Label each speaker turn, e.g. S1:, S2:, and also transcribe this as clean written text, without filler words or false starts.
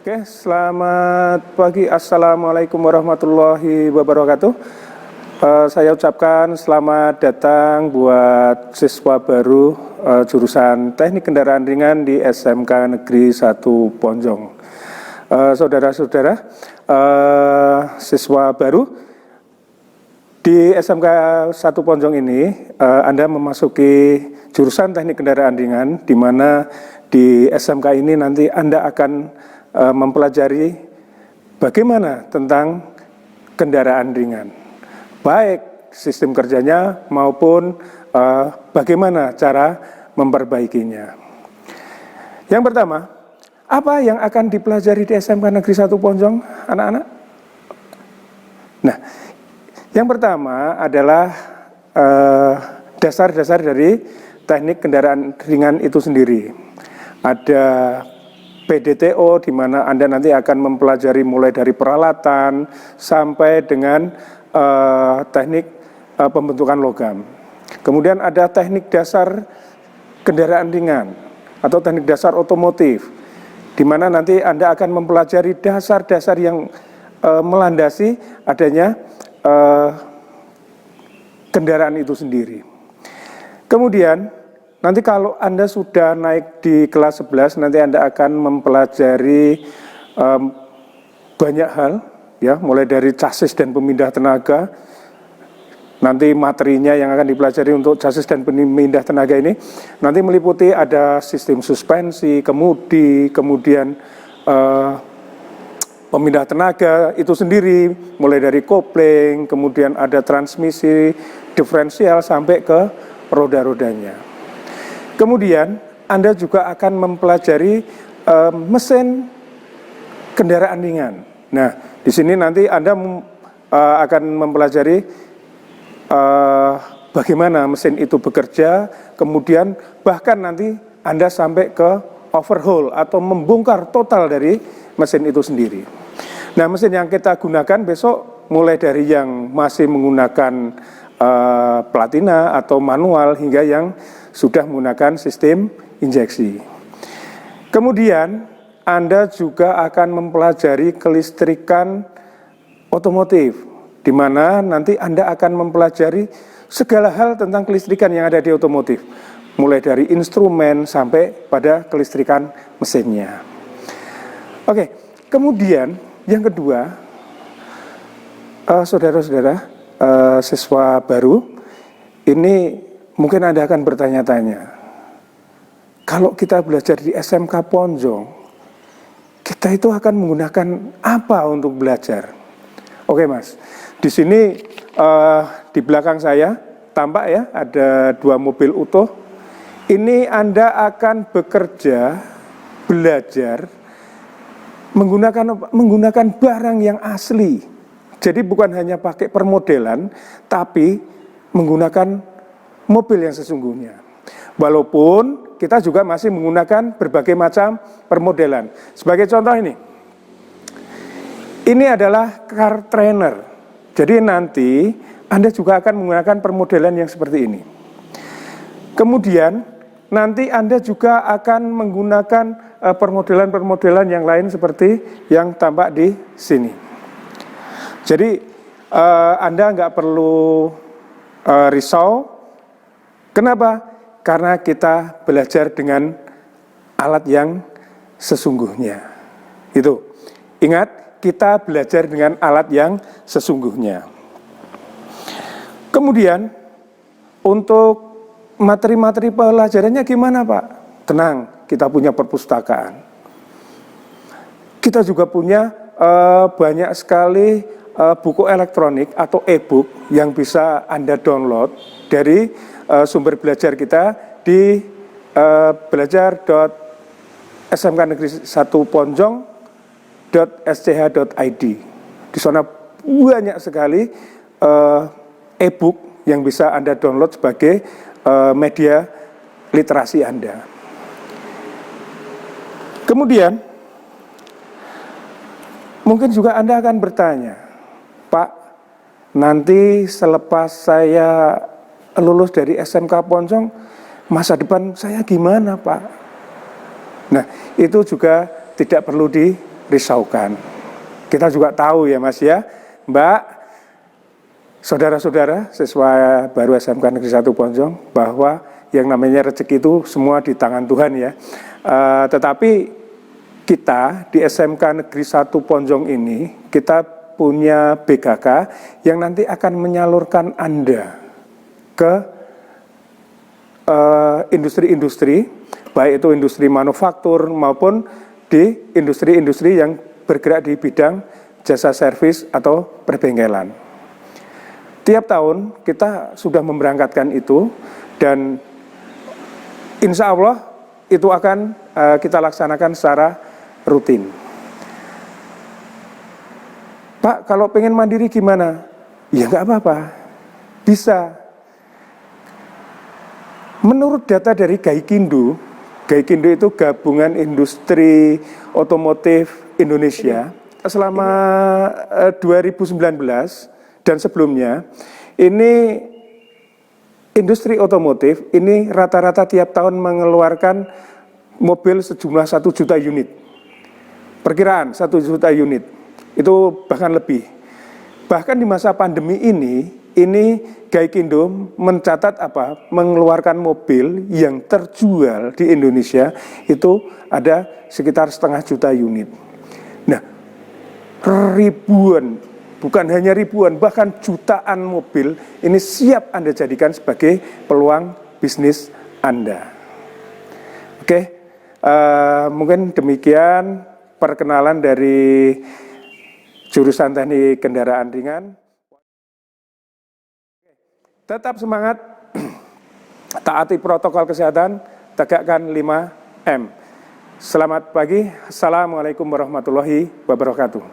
S1: Oke, selamat pagi. Assalamualaikum warahmatullahi wabarakatuh. Saya ucapkan selamat datang buat siswa baru jurusan Teknik Kendaraan Ringan di SMK Negeri 1 Ponjong. Saudara-saudara, siswa baru di SMK 1 Ponjong ini, Anda memasuki jurusan Teknik Kendaraan Ringan, di mana di SMK ini nanti Anda akan mempelajari bagaimana tentang kendaraan ringan, baik sistem kerjanya maupun bagaimana cara memperbaikinya. Yang pertama, apa yang akan dipelajari di SMK Negeri 1 Ponjong, anak-anak? Nah, yang pertama adalah dasar-dasar dari teknik kendaraan ringan itu sendiri. Ada PDTO, di mana Anda nanti akan mempelajari mulai dari peralatan sampai dengan teknik pembentukan logam. Kemudian ada teknik dasar kendaraan ringan atau teknik dasar otomotif, di mana nanti Anda akan mempelajari dasar-dasar yang melandasi adanya kendaraan itu sendiri. Kemudian nanti kalau Anda sudah naik di kelas 11, nanti Anda akan mempelajari banyak hal, ya, mulai dari chassis dan pemindah tenaga. Nanti materinya yang akan dipelajari untuk chassis dan pemindah tenaga ini nanti meliputi ada sistem suspensi, kemudi, kemudian pemindah tenaga itu sendiri, mulai dari kopling, kemudian ada transmisi, diferensial sampai ke roda-rodanya. Kemudian Anda juga akan mempelajari mesin kendaraan ringan. Nah, di sini nanti Anda akan mempelajari bagaimana mesin itu bekerja, kemudian bahkan nanti Anda sampai ke overhaul atau membongkar total dari mesin itu sendiri. Nah, mesin yang kita gunakan besok mulai dari yang masih menggunakan platina atau manual hingga yang sudah menggunakan sistem injeksi. Kemudian Anda juga akan mempelajari kelistrikan otomotif, di mana nanti Anda akan mempelajari segala hal tentang kelistrikan yang ada di otomotif, mulai dari instrumen sampai pada kelistrikan mesinnya. Oke, kemudian yang kedua, saudara-saudara, siswa baru ini mungkin Anda akan bertanya-tanya, kalau kita belajar di SMK Ponjong, kita itu akan menggunakan apa untuk belajar? Oke Mas, di sini di belakang saya tampak ya ada 2 mobil utuh. Ini Anda akan bekerja, belajar menggunakan barang yang asli. Jadi bukan hanya pakai permodelan, tapi menggunakan mobil yang sesungguhnya. Walaupun kita juga masih menggunakan berbagai macam permodelan. Sebagai contoh ini adalah car trainer. Jadi nanti Anda juga akan menggunakan permodelan yang seperti ini. Kemudian nanti Anda juga akan menggunakan permodelan-permodelan yang lain seperti yang tampak di sini. Jadi Anda nggak perlu risau. Kenapa? Karena kita belajar dengan alat yang sesungguhnya. Itu. Ingat, kita belajar dengan alat yang sesungguhnya. Kemudian, untuk materi-materi pelajarannya gimana, Pak? Tenang, kita punya perpustakaan. Kita juga punya banyak sekali buku elektronik atau e-book yang bisa Anda download dari sumber belajar kita di belajar.smknegeri1ponjong.sch.id. Di sana banyak sekali e-book yang bisa Anda download sebagai media literasi Anda. Kemudian mungkin juga Anda akan bertanya, Pak, nanti selepas saya lulus dari SMK Ponjong, masa depan saya gimana, Pak? Nah, itu juga tidak perlu risaukan. Kita juga tahu ya Mas ya, Mbak, saudara-saudara siswa baru SMK Negeri 1 Ponjong, bahwa yang namanya rezeki itu semua di tangan Tuhan ya. Tetapi kita di SMK Negeri 1 Ponjong ini, kita punya BKK yang nanti akan menyalurkan Anda ke industri-industri, baik itu industri manufaktur maupun di industri-industri yang bergerak di bidang jasa servis atau perbengkelan. Tiap tahun kita sudah memberangkatkan itu, dan insya Allah itu akan kita laksanakan secara rutin. Pak, kalau pengen mandiri gimana? Ya nggak apa-apa, bisa. Menurut data dari Gaikindo itu gabungan industri otomotif Indonesia, selama 2019 dan sebelumnya, ini industri otomotif ini rata-rata tiap tahun mengeluarkan mobil sejumlah 1 juta unit. Perkiraan 1 juta unit, itu bahkan lebih. Bahkan di masa pandemi ini Gaikindo mencatat mengeluarkan mobil yang terjual di Indonesia itu ada sekitar 0,5 juta unit. Nah, ribuan, bukan hanya ribuan, bahkan jutaan mobil ini siap Anda jadikan sebagai peluang bisnis Anda. Oke, mungkin demikian perkenalan dari jurusan teknik kendaraan ringan. Tetap semangat, taati protokol kesehatan, tegakkan 5M. Selamat pagi, Assalamualaikum warahmatullahi wabarakatuh.